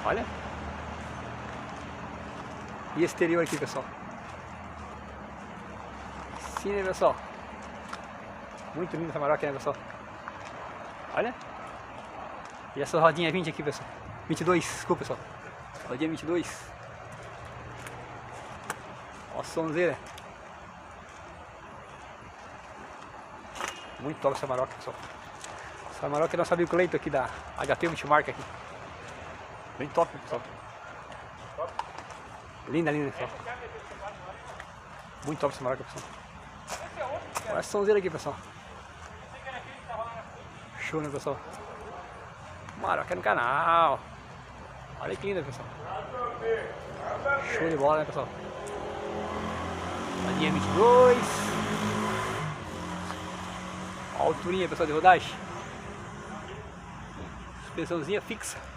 Olha. E exterior aqui, pessoal. Sim, né, pessoal? Muito lindo essa Amarok, né, pessoal? Olha. E essa rodinha 20 aqui, pessoal. 22, desculpa, pessoal. Rodinha 22. Ó, sonzeira. Muito top essa Amarok, pessoal. Essa Amarok é nosso amigo Cleito aqui da HP Multimarca aqui. Bem top, pessoal. Linda, linda, pessoal. Muito top essa Amarok, pessoal. Olha essa sonzeira aqui, pessoal. Show, né, pessoal? Amarok é no canal. Olha que linda, pessoal. Show de bola, né, pessoal? Rodinha 22. A alturinha, pessoal, de rodagem. Suspensãozinha fixa.